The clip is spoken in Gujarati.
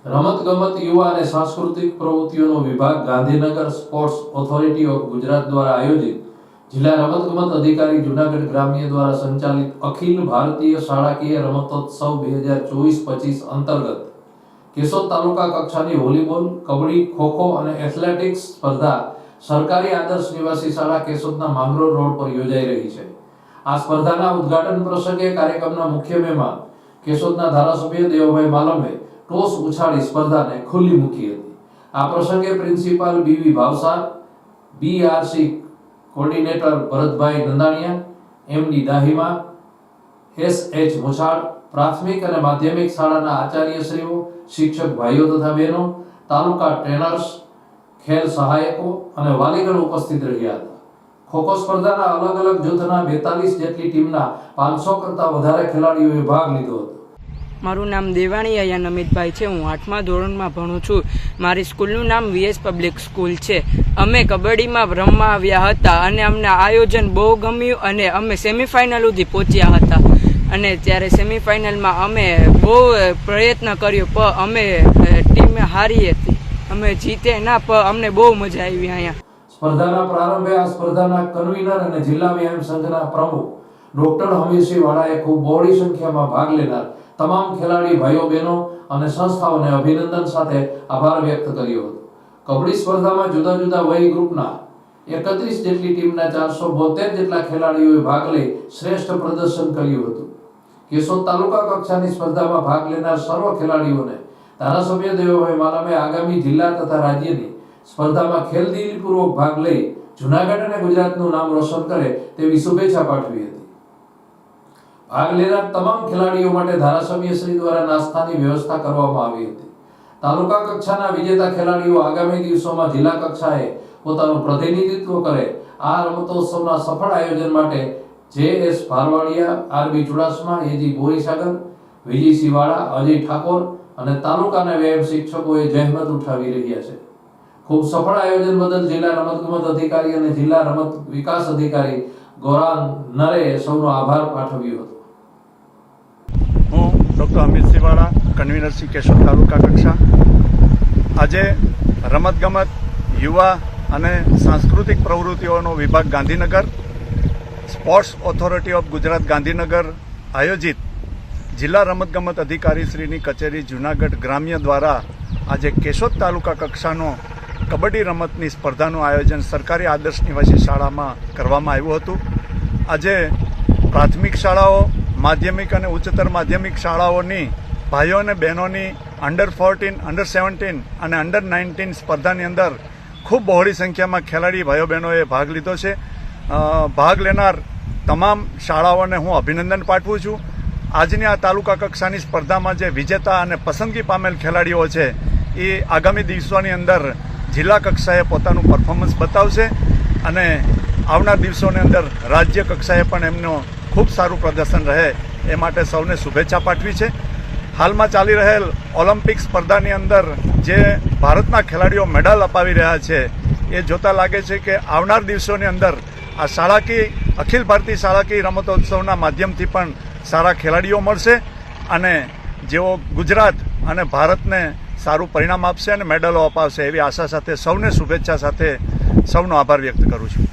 રમતગમત યુવા અને સાંસ્કૃતિક પ્રવૃત્તિઓનો વિભાગ Gandhinagar sports authority of Gujarat દ્વારા આયોજિત જિલ્લા રમતગમત અધિકારી જૂનાગઢ ગ્રામ્ય દ્વારા સંચાલિત અખિલ ભારતીય શાળાકીય રમતોત્સવ 2024-25 અંતર્ગત કેશોદ તાલુકા કક્ષાની વોલીબોલ, કબડ્ડી, ખોખો અને એથ્લેટિક્સ સ્પર્ધા સરકારી આદર્શ નિવાસી શાળા કેશોદના માંગરોળ રોડ પર યોજાઈ રહી છે। આ સ્પર્ધાના ઉદ્ઘાટન પ્રસંગે કાર્યક્રમના મુખ્ય મહેમાન કેશોદના ધારાસભ્ય દેવભાઈ માલમે ટોસ ઉછાળી સ્પર્ધાને ખુલ્લી મૂકી હતી। આ પ્રસંગે principal B V Bhavsar, BRC coordinator Bharatbhai Nandaniya, MD Dahima, SH Mochhad, પ્રાથમિક અને માધ્યમિક શાળાના આચાર્યશ્રીઓ, શિક્ષક ભાઈઓ તથા બહેનો, તાલુકા ટ્રેનર્સ, ખેલ સહાયકો અને વાલીગણ ઉપસ્થિત રહ્યા હતા। ખોખો સ્પર્ધાના અલગ અલગ જૂથના 42 જેટલી ટીમના 500 કરતા વધારે ખેલાડીઓએ ભાગ લીધો હતો। મારું નામ દેવાણી અયા નમિતભાઈ છે। હું 8મા ધોરણમાં ભણું છું। મારી સ્કૂલનું નામ વીએસ પબ્લિક સ્કૂલ છે। અમે કબડ્ડીમાં રમવા આવ્યા હતા અને અમને આયોજન બહુ ગમ્યું અને અમે સેમીફાઇનલ સુધી પહોંચ્યા હતા અને ત્યારે સેમીફાઇનલમાં અમે બહુ પ્રયત્ન કર્યો પણ અમે ટીમ હારી હતી। અમે જીતે ના પણ અમને બહુ મજા આવી। અહીંયા સ્પર્ધાના પ્રારંભે આ સ્પર્ધાના કન્વીનર અને જિલ્લા વ્યાયામ સંઘના પ્રમુખ ડોક્ટર હમીરસિંહ વાળાએ ખૂબ બહોળી સંખ્યામાં ભાગ લેનાર તમામ ખેલાડી ભાઈઓ બહેનો અને સંસ્થાઓને અભિનંદન સાથે આભાર વ્યક્ત કર્યો હતો। કબડ્ડી સ્પર્ધામાં જુદા જુદા વય ગ્રુપના 31 જેટલી ટીમના 472 જેટલા ખેલાડીઓએ ભાગ લઈ શ્રેષ્ઠ પ્રદર્શન કર્યું હતું। કેશોદ તાલુકા કક્ષાની સ્પર્ધામાં ભાગ લેનાર સર્વ ખેલાડીઓને ધારાસભ્ય દેવભાઈ માલમે આગામી જિલ્લા તથા રાજ્યની સ્પર્ધામાં ખેલદિલીપૂર્વક ભાગ લઈ જૂનાગઢ અને ગુજરાતનું નામ રોશન કરે તેવી શુભેચ્છા પાઠવી હતી। ભાગ લેનાર તમામ ખેલાડીઓ માટે ધારાસભ્યશ્રી દ્વારા નાસ્તાની વ્યવસ્થા કરવામાં આવી હતી। તાલુકા કક્ષાના વિજેતા ખેલાડીઓ આગામી દિવસોમાં જિલ્લા કક્ષાએ પોતાનું પ્રતિનિધિત્વ કરે આ રમતોત્સવના સફળ આયોજન માટે જેએસ ભારવાડિયા, આરબી ચુડાસમા, એજી બોરીસાગર, વિજયસિંહ વાળા, અજય ઠાકોર અને તાલુકાના વ્યાયામ શિક્ષકોએ જહેમત ઉઠાવી રહ્યા છે। ખૂબ સફળ આયોજન બદલ જિલ્લા રમતગમત અધિકારી અને જિલ્લા રમત વિકાસ અધિકારી ગૌરાંગ નરે સૌનો આભાર પાઠવ્યો હતો। હું ડૉક્ટર હમીરસિંહ વાળા, કન્વીનર શ્રી કેશોદ તાલુકા કક્ષા। આજે રમતગમત યુવા અને સાંસ્કૃતિક પ્રવૃત્તિઓનો વિભાગ Gandhinagar, sports authority of Gujarat Gandhinagar આયોજિત જિલ્લા રમતગમત અધિકારીશ્રીની કચેરી જૂનાગઢ ગ્રામ્ય દ્વારા આજે કેશોદ તાલુકા કક્ષાનો કબડ્ડી રમતની સ્પર્ધાનું આયોજન સરકારી આદર્શ નિવાસી શાળામાં કરવામાં આવ્યું હતું। આજે પ્રાથમિક શાળાઓ, માધ્યમિક અને ઉચ્ચતર માધ્યમિક શાળાઓની ભાઈઓ અને બહેનોની અંડર 14, અંડર 17 અને અંડર 19 સ્પર્ધાની અંદર ખૂબ બહોળી સંખ્યામાં ખેલાડી ભાઈઓ બહેનોએ ભાગ લીધો છે। ભાગ લેનાર તમામ શાળાઓને હું અભિનંદન પાઠવું છું। આજની આ તાલુકા કક્ષાની સ્પર્ધામાં જે વિજેતા અને પસંદગી પામેલ ખેલાડીઓ છે એ આગામી દિવસોની અંદર જિલ્લા કક્ષાએ પોતાનું પરફોર્મન્સ બતાવશે અને આવનાર દિવસોની અંદર રાજ્ય કક્ષાએ પણ એમનું ખૂબ સારું પ્રદર્શન રહે એ માટે સૌને શુભેચ્છા પાઠવી છે। હાલમાં ચાલી રહેલ ઓલિમ્પિક સ્પર્ધાની અંદર જે ભારતના ખેલાડીઓ મેડલ અપાવી રહ્યા છે એ જોતા લાગે છે કે આવનાર દિવસોની અંદર આ શાળાકીય અખિલ ભારતીય શાળાકીય રમતોત્સવના માધ્યમથી પણ સારા ખેલાડીઓ મળશે અને જેઓ ગુજરાત અને ભારતને સારું પરિણામ આપશે અને મેડલો અપાવશે એવી આશા સાથે સૌને શુભેચ્છા સાથે સૌનો આભાર વ્યક્ત કરું છું।